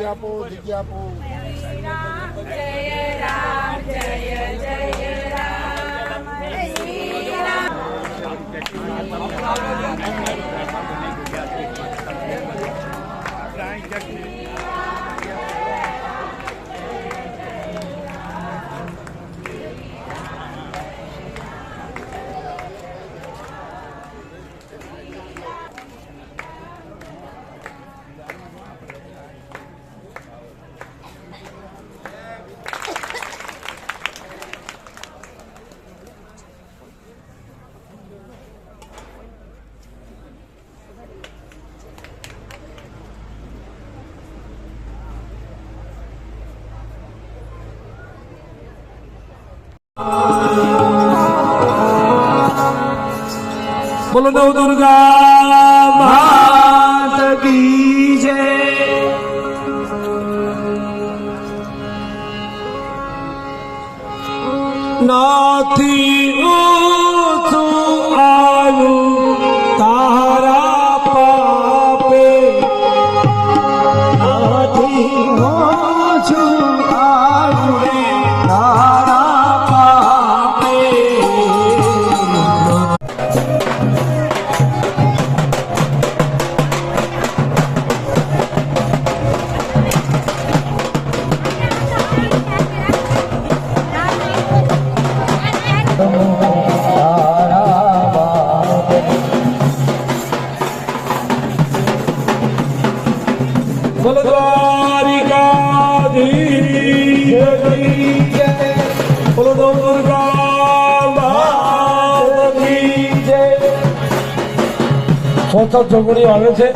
જગ્યા આપો જગ્યા આપો જય રામ જય જય રામ શ્રી રામ बोलो नव दुर्गा मात की जय। नाथी ऊंचું આવ્યું તારા પાપે, નાથી ઊંચું આવ્યું તારા પાપે। बोलो द्वारिकाधीश की जय। बोलो दुर्गा मात की जय। ચોથો ચોગડીઓ આવે છે।